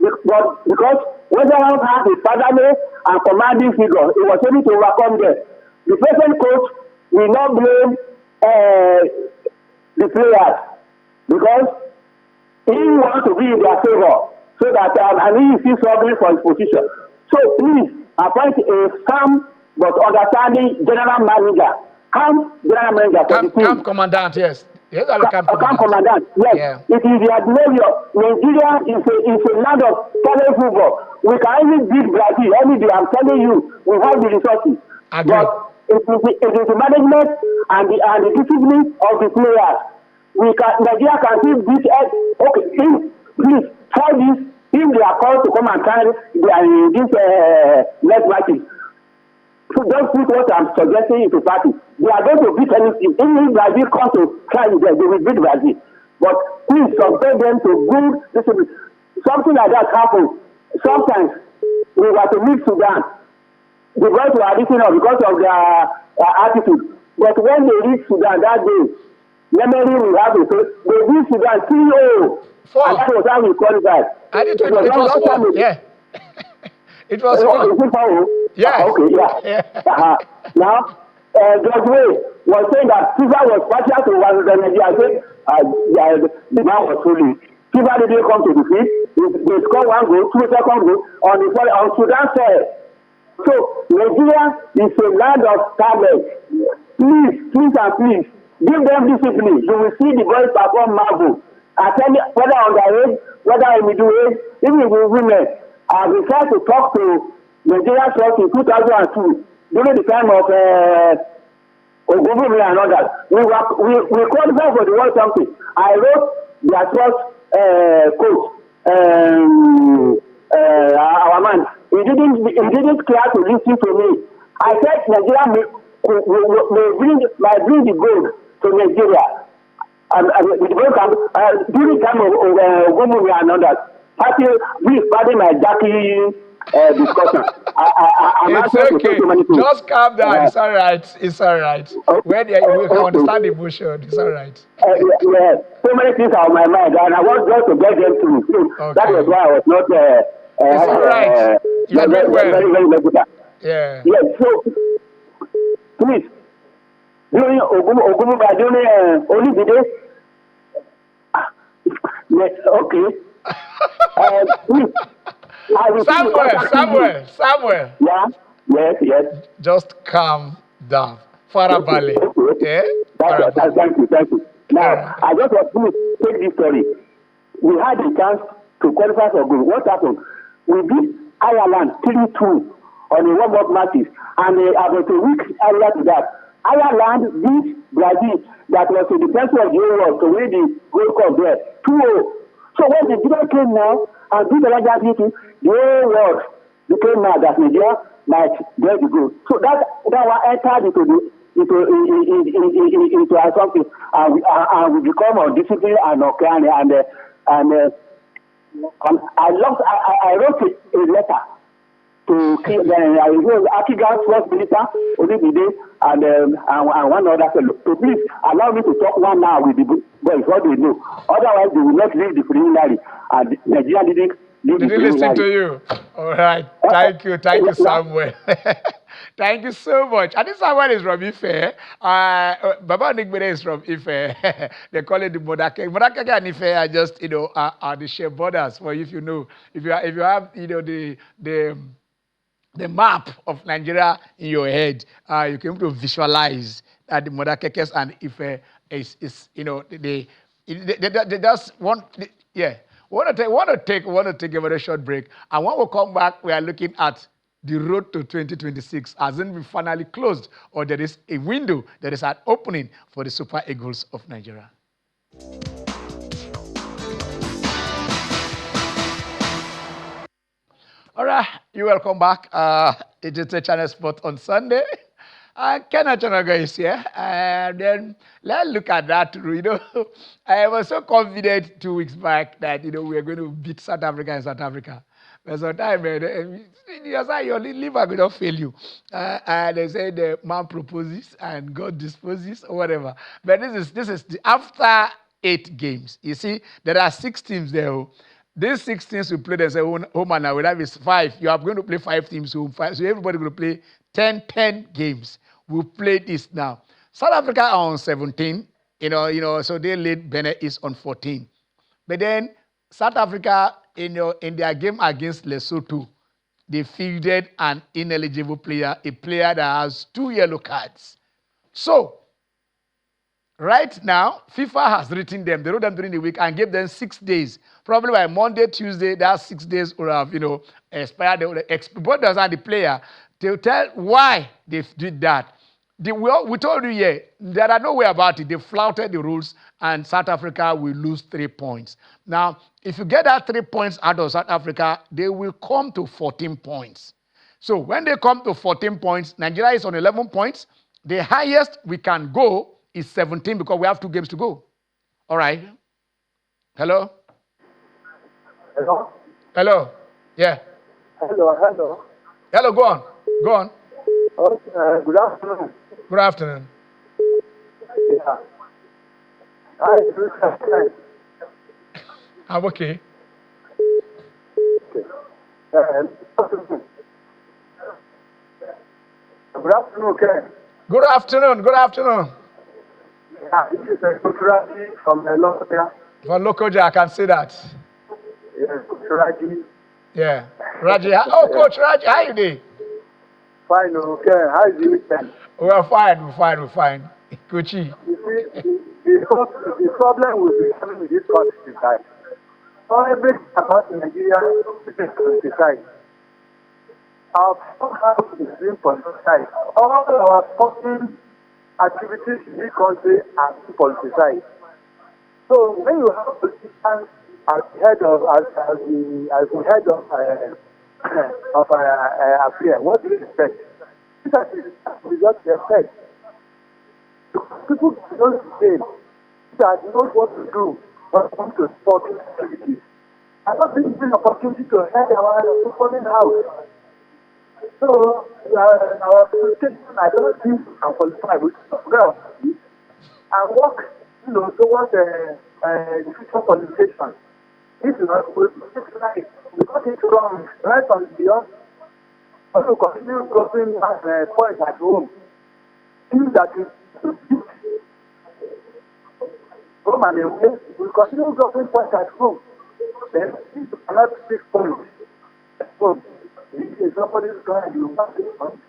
[SPEAKER 3] But because Westerhoff had a fatherly and commanding figure, he was able to overcome them. The present coach will not blame the players because he wants to be in their favor so that and he is still struggling for his position. So please appoint a calm but understanding general manager. Calm general manager for the team.
[SPEAKER 1] Camp commandant, yes. Yes,
[SPEAKER 3] Camp commandant, yes. Yeah. It is the behavior. Nigeria is a land of talent football. We can even beat Brazil any day. I'm telling you, we have the resources.
[SPEAKER 1] Agree.
[SPEAKER 3] But it is the management and the discipline of the players. Nigeria can still beat us. Okay, please try this. If they are called to come and try this next matches, so don't put what I'm suggesting into practice. They are going to beat anything. Even if Brazil comes to try it, they will beat Brazil. But please compare them to good discipline. Something like that happens. Sometimes we were to meet Sudan. The boys were listening up because of their attitude. But when they reach Sudan that day, memory will have it. So they beat Sudan 3-0. And that was how we qualified.
[SPEAKER 1] I did it was 4. Yeah. It was 4. Yeah.
[SPEAKER 3] Okay, yeah. Now, George Way was saying that FIFA was partial to Nigeria. I said the man was fooling. FIFA didn't come to the field. They scored 1 goal, 2 second goal on Sudan soil. So Nigeria is a land of talent. Please, give them discipline. You will see the boys perform marvel. I tell you, whether underage, whether in middle age, even with women. I decided to talk to Nigerian Trust in 2002 during the time of Ogumumi and others. We qualified for the World Championship. I wrote their trust coach, our man. He didn't care to listen to me. I said Nigeria might bring the gold to Nigeria. With the World Cup, during the time of Ogumumi and others. Please pardon my Jackie discussion.
[SPEAKER 1] It's okay. Just calm down. It's all right. It's all right. When we can understand emotion, it's all right.
[SPEAKER 3] Yeah. So many things are on my mind, and I want just to get them through. So that was why I was not.
[SPEAKER 1] It's all right. You are doing well.
[SPEAKER 3] Very good.
[SPEAKER 1] Yeah.
[SPEAKER 3] Yes. So please, during Ogumba, during only the day. Yes. Okay.
[SPEAKER 1] Samuel.
[SPEAKER 3] Yeah. Yes.
[SPEAKER 1] Just calm down. Farabale.
[SPEAKER 3] Okay. Thank you. Now, I just want to take this story. We had a chance to qualify for goal. What happened? We beat Ireland 3-2 on the warm-up matches, and about a week earlier to that, Ireland beat Brazil. That was the defense of the world to win the Gold Cup there 2-0. So when the Nigeria came now and did the larger meeting, the whole world became mad that Nigeria might get the goal. So that one entered into our something, and we become undisciplined and uncanny. And I wrote a letter to Akiga's first minister, Olibide, and one other fellow. So please allow me to talk 1 hour with the boys, what they know. Otherwise, they will not leave the preliminary. And Nigeria didn't leave the preliminary.
[SPEAKER 1] Listen to you. All right. Thank you, Samuel. Thank you so much. And this Samuel is from Ife. Baba Nigbere is from Ife. They call it the Modake. Modake and Ife are just, are the shared borders. For if you know, if you have, the map of Nigeria in your head, you can able to visualize that the Modakekes and Ife is they just want, yeah. Want to take a very short break, and when we come back, we are looking at the road to 2026 hasn't been finally closed, or there is a window, there is an opening for the Super Eagles of Nigeria. All right, you're welcome back. It is a Channel Sport on Sunday. Kenneth Onaga is here. Then let's look at that. I was so confident 2 weeks back that we were going to beat South Africa in South Africa. But sometimes your liver will not fail you. And they say the man proposes and God disposes or whatever. But this is after 8 games. You see, there are 6 teams there. These 6 teams we play, they say home and away. That is 5. You are going to play 5 teams home, 5. So everybody going to play 10 games. We'll play this now. South Africa are on 17. So they lead Benin is on 14. But then South Africa, in their game against Lesotho, they fielded an ineligible player, a player that has 2 yellow cards. So right now, FIFA has written them. They wrote them during the week and gave them 6 days. Probably by Monday, Tuesday, that 6 days will have, expired. They will both us and the player to tell why they did that. We told you here, there are no way about it. They flouted the rules and South Africa will lose 3 points. Now, if you get that 3 points out of South Africa, they will come to 14 points. So when they come to 14 points, Nigeria is on 11 points. The highest we can go is 17 because we have 2 games to go. All right. Hello?
[SPEAKER 3] Hello?
[SPEAKER 1] Hello? Yeah.
[SPEAKER 3] Hello.
[SPEAKER 1] Hello, go on.
[SPEAKER 3] Okay, good afternoon.
[SPEAKER 1] Good afternoon.
[SPEAKER 3] Yeah. Hi,
[SPEAKER 1] I'm okay.
[SPEAKER 3] Good afternoon, Ken.
[SPEAKER 1] Good afternoon.
[SPEAKER 3] Yeah, this is Kuturagi from Lokoja.
[SPEAKER 1] For Lokoja, I can see that.
[SPEAKER 3] Yes, Kuturagi.
[SPEAKER 1] Yeah. Raji, Coach Raji, how you doing?
[SPEAKER 3] Fine, okay. How is the weekend?
[SPEAKER 1] We're fine. Kochi.
[SPEAKER 3] You see, the problem with the having with this country is that everything about Nigeria is politicized. Our house is being politicized. All our sporting activities in this country are being politicized. So when you have politicians as the head of affair, what do you expect? This is what you expect. People don't say that know what to do when it comes to sporting activities. I don't think it's an opportunity to head our performing house. So our politicians, I don't think can qualify with girls and work, towards the future qualification. If you not right, we got it wrong right from beyond. Also continue dropping points at home. Things that you home and away, we continue dropping points at home. Then if you cannot 6 points at home, if somebody is going to pass 6 points.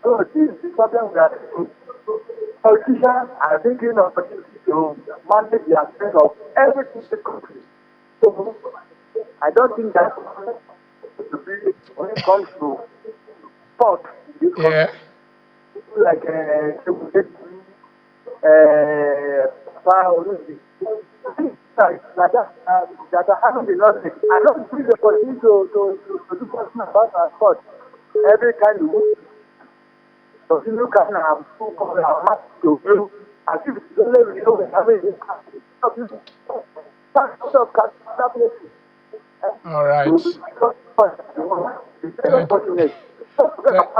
[SPEAKER 3] So this is the problem that politicians are thinking of opportunity to manage the affairs of everything in the country. So I don't think that when it comes to sport,
[SPEAKER 1] Yeah.
[SPEAKER 3] people like that are having the knowledge. I don't think they continue to do something about our sport. Every kind of so you look at our football, our match to view, as if it's only we know we're having this
[SPEAKER 1] All right.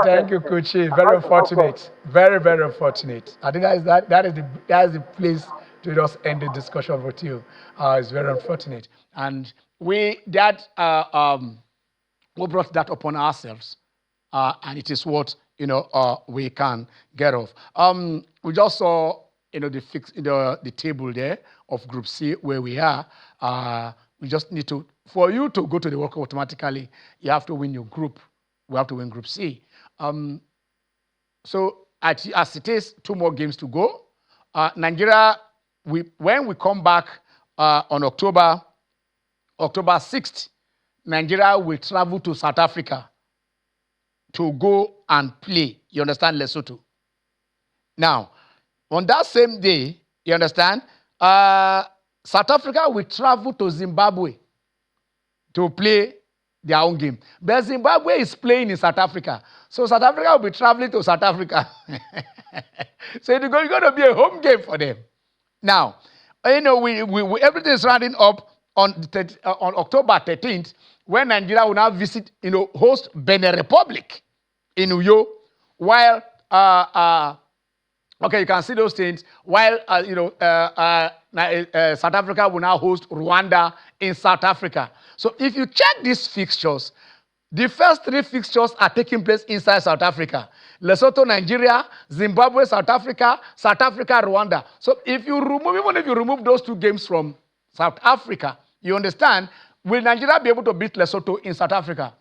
[SPEAKER 1] Thank you, Coach. Very unfortunate. Very, very unfortunate. I think that is the place to just end the discussion with you. It's very unfortunate. And we brought that upon ourselves. And it is what we can get off. We just saw the table there of Group C where we are. We just need to, for you to go to the World Cup automatically, you have to win your group. We have to win Group C. So as it is, 2 more games to go. Nigeria, when we come back on October 6th, Nigeria will travel to South Africa to go and play, you understand, Lesotho. Now, on that same day, you understand, South Africa will travel to Zimbabwe to play their own game. But Zimbabwe is playing in South Africa. So South Africa will be traveling to South Africa. So it's going to be a home game for them. Now, everything is rounding up on October 13th, when Nigeria will now visit, host Benin Republic in Uyo, while okay, you can see those things. While South Africa will now host Rwanda in South Africa. So if you check these fixtures, the first 3 fixtures are taking place inside South Africa. Lesotho, Nigeria, Zimbabwe, South Africa, Rwanda. So even if you remove those 2 games from South Africa, you understand, will Nigeria be able to beat Lesotho in South Africa?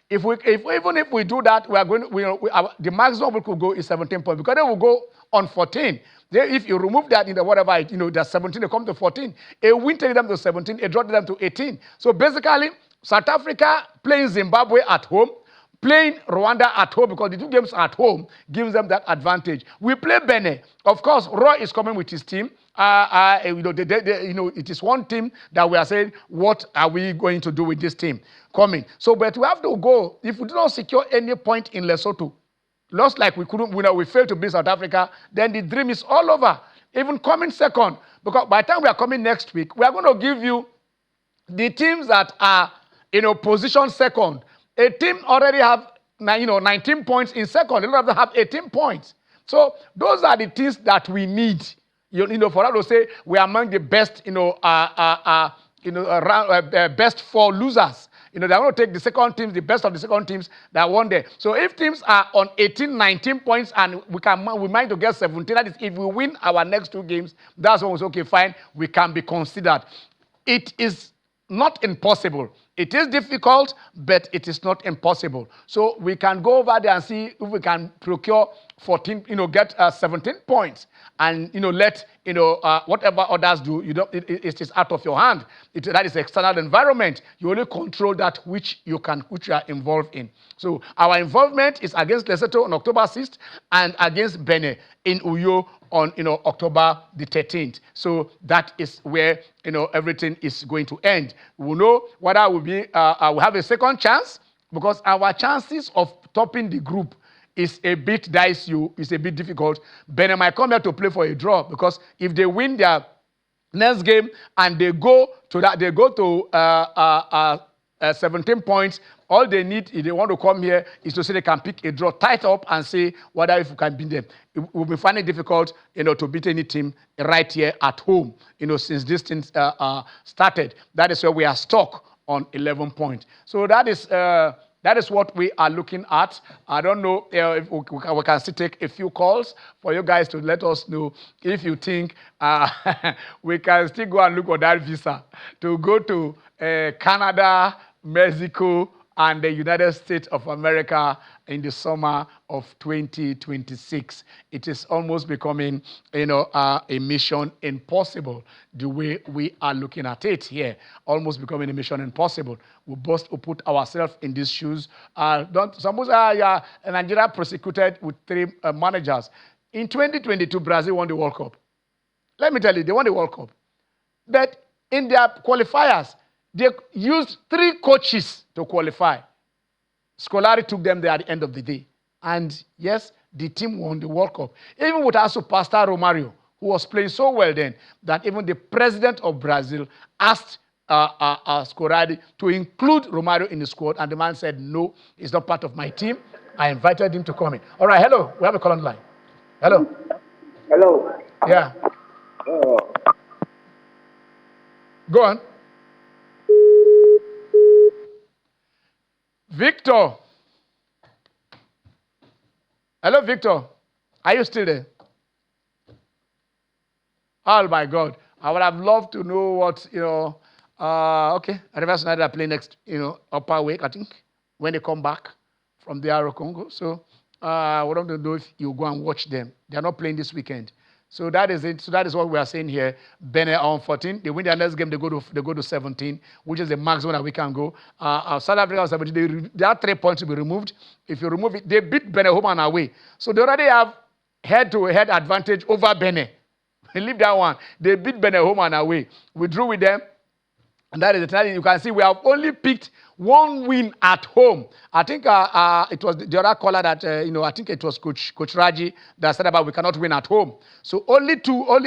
[SPEAKER 1] Even if we do that, the maximum we could go is 17 points, because they will go on 14. If you remove that in the whatever, there's 17, they come to 14. A win takes them to 17, a draw takes them to 18. So basically, South Africa playing Zimbabwe at home, playing Rwanda at home, because the 2 games at home gives them that advantage. We play Benin. Of course, Roy is coming with his team. It is one team that we are saying, what are we going to do with this team coming? So, but we have to go. If we do not secure any point in Lesotho, lost like we couldn't, we failed to beat South Africa, then the dream is all over. Even coming second, because by the time we are coming next week, we are going to give you the teams that are position second. A team already have 19 points in second. A lot of them have 18 points. So those are the things that we need. For us to say we are among the best, best 4 losers. They're going to take the second teams, the best of the second teams that won there. So if teams are on 18, 19 points and we might to get 17, that is, if we win our next 2 games, that's when we say, okay, fine, we can be considered. It is not impossible. It is difficult, but it is not impossible. So we can go over there and see if we can procure 14, get 17 points, and let whatever others do, it is out of your hand. That is external environment. You only control that which you are involved in. So our involvement is against Lesotho on October 6th and against Benin in Uyo on October the 13th. So that is where everything is going to end. We know whether we'll have a second chance, because our chances of topping the group is a bit dicey, it's a bit difficult. Benin might come here to play for a draw, because if they win their next game and they go to 17 points, all they need, if they want to come here, is to say they can pick a draw, tight up, and say whether if we can beat them. It will be finding it difficult, to beat any team right here at home, since this thing started. That is where we are stuck on 11 points. So that is what we are looking at. I don't know if we can still take a few calls for you guys to let us know if you think we can still go and look for that visa to go to Canada, Mexico, and the United States of America in the summer of 2026. It is almost becoming, a mission impossible, the way we are looking at it here. Almost becoming a mission impossible. We must put ourselves in these shoes. Suppose Nigeria prosecuted with 3 managers. In 2022, Brazil won the World Cup. Let me tell you, they won the World Cup. But in their qualifiers, they used 3 coaches to qualify. Scolari took them there at the end of the day. And yes, the team won the World Cup. Even with our superstar Romario, who was playing so well then, that even the president of Brazil asked Scolari to include Romario in the squad, and the man said, no, he's not part of my team. I invited him to come in. All right, hello. We have a call on line. Hello.
[SPEAKER 3] Hello.
[SPEAKER 1] Yeah. Go on. Victor. Hello, Victor. Are you still there? Oh, my God. I would have loved to know what, okay. Rivers United are playing next, upper week, I think, when they come back from the RO Congo. So, I would love to know if you go and watch them. They are not playing this weekend. So that is it. So that is what we are saying here. Benin on 14. They win their next game. They go to 17, which is the maximum that we can go. South Africa on 17. There are 3 points to be removed. If you remove it, they beat Benin home and away. So they already have head-to-head advantage over Benin. Leave that one. They beat Benin home and away. We drew with them. And that is the time. You can see we have only picked 1 win at home. I think it was the other caller that, I think it was Coach Raji that said about we cannot win at home. So only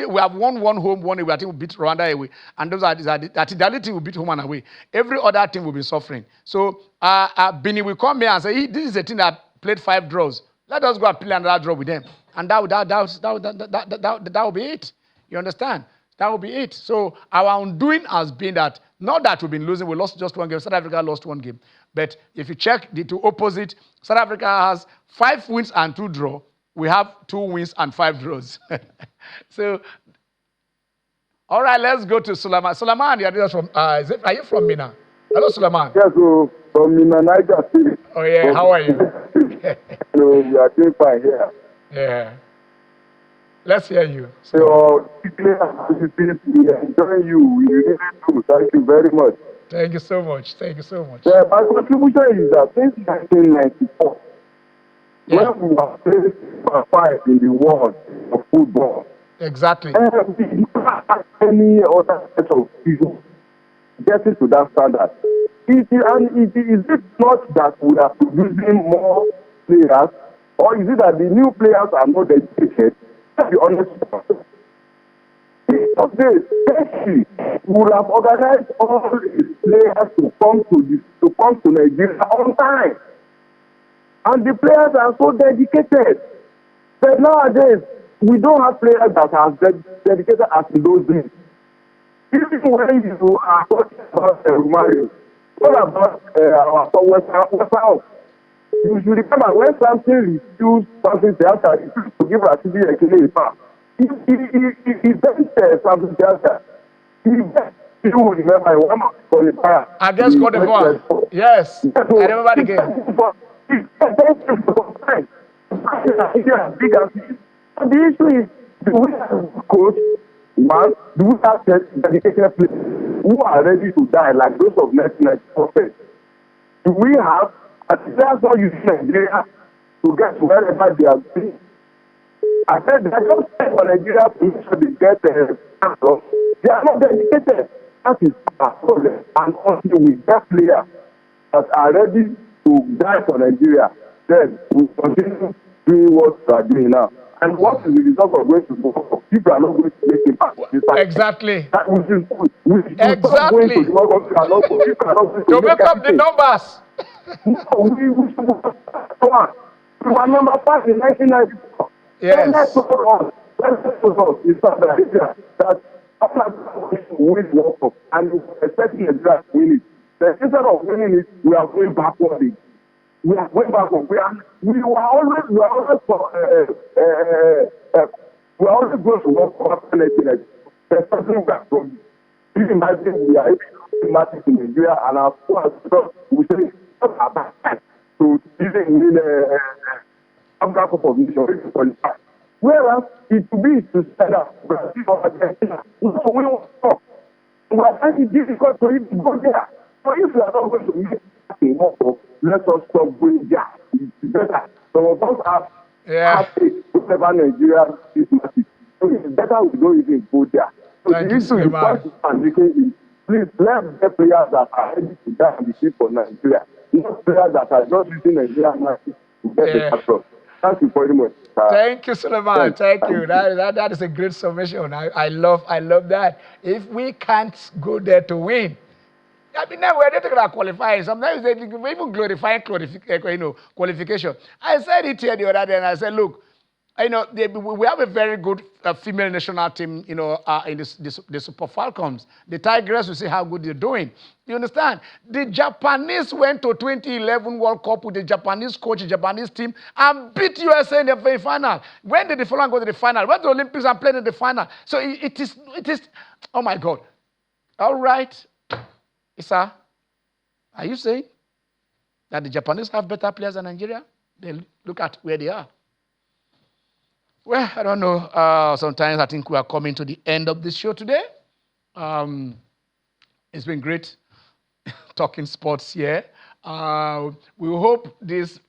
[SPEAKER 1] we have won 1 home, 1 away. I think we beat Rwanda away. And those are the only team we beat home and away. Every other team will be suffering. So Benin will come here and say, this is a team that played 5 draws. Let us go and play another draw with them. And that will be it. You understand? That will be it. So our undoing has been that, not that we've been losing, we lost just 1 game. South Africa lost 1 game. But if you check the 2 opposite, South Africa has 5 wins and 2 draws. We have 2 wins and 5 draws. So, all right, let's go to Suleiman. Suleiman, are you from Mina? Hello, Suleiman.
[SPEAKER 2] Yes, so from Mina, Niger City.
[SPEAKER 1] Oh, yeah. How are you?
[SPEAKER 2] No, we are doing fine here.
[SPEAKER 1] Yeah. Let's hear you.
[SPEAKER 2] So, we are enjoying you. We really do. Thank you very much.
[SPEAKER 1] Thank you so much. Thank you so much.
[SPEAKER 2] Yeah, my contribution is that since 1994, when we were playing for 5 in the world of football,
[SPEAKER 1] exactly.
[SPEAKER 2] We never had any other set of people getting to that standard. Is it not that we are producing more players, or is it that the new players are not dedicated? Let's be honest with ourselves. We would have organized all the players to come to Nigeria on time. And the players are so dedicated. But nowadays, we don't have players that are dedicated as in those days. Even when you are talking about Romario, what about our West? You should remember when something refused something theater, he refused to give Rashidi a killing pass. He bent something theater. You will remember one qualifier.
[SPEAKER 1] Against Cote d'Ivoire. Yes. I remember the game.
[SPEAKER 2] The issue is, do we have coach? One, do we have dedicated players who are ready to die like those of 1994? Do we have players not using Nigeria to get to wherever they are going? I said they are just playing for Nigeria to make sure they get cancelled. They are not dedicated. That is our problem. And until we get players that are ready to die for Nigeria, then we continue doing what we are doing now. And what is the result of going to work? People are not going to make impact.
[SPEAKER 1] Exactly.
[SPEAKER 2] That which is good.
[SPEAKER 1] Exactly. To make up the numbers.
[SPEAKER 2] No, we should we were number 5 in 1994.
[SPEAKER 1] Yes.
[SPEAKER 2] Let's go on. It's not that win World Cup, and we were expecting a draft to win it. Then instead of winning it, we are going backward. We are going backward. We were always going to work for after 1990. There's something we are from. You imagine we are able to do matches in Nigeria, and our players we say it's not about time to even win African Cup of Nations. Whereas it will be to stand up Brazil or Argentina. No, we won't stop. We are finding it difficult to even go there. So if we are not going to make a World Cup, let us stop going there. It's better. Some of us have whatever Nigeria is massive. So it's better we don't even go there. So the issue is what is making is, please let the players that are ready to die and be fit for Nigeria. Not players that are just using Nigeria to get the control. Thank you very much.
[SPEAKER 1] Thank you, Suleiman. Thank you. That is a great summation. I love that. If we can't go there to win, I mean, now we're talking about qualifying. Sometimes they even glorifying qualification. I said it here the other day, and I said, look, we have a very good female national team, in the Super Falcons. The Tigers, you see how good they're doing. You understand? The Japanese went to 2011 World Cup with the Japanese coach, the Japanese team, and beat USA in the final. When did the Falcons go to the final? Went to the Olympics and played in the final. So it is, oh my God. All right. Isa, are you saying that the Japanese have better players than Nigeria? Then look at where they are. Well, I don't know. Sometimes I think we are coming to the end of this show today. It's been great talking sports here. We hope these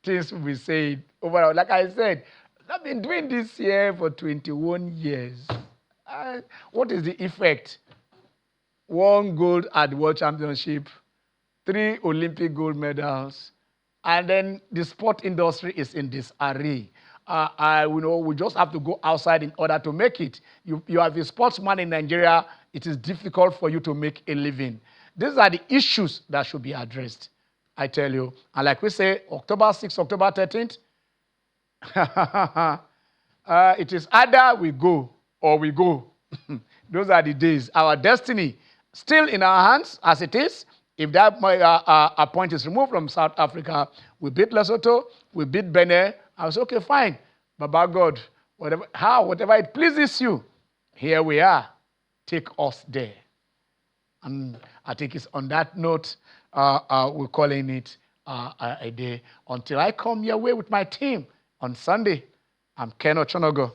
[SPEAKER 1] things will be said overall. Like I said, I've been doing this here for 21 years. What is the effect? 1 gold at the World Championship, 3 Olympic gold medals, and then the sport industry is in disarray. We just have to go outside in order to make it. You are a sportsman in Nigeria, it is difficult for you to make a living. These are the issues that should be addressed, I tell you. And like we say, October 6th, October 13th, it is either we go or we go. Those are the days. Our destiny still in our hands as it is. If that point is removed from South Africa, we beat Lesotho, we beat Benin. I was okay, fine. But by God, whatever it pleases you, here we are. Take us there. And I think it's on that note, we're calling it a day. Until I come your way with my team on Sunday, I'm Ken Ochonogo.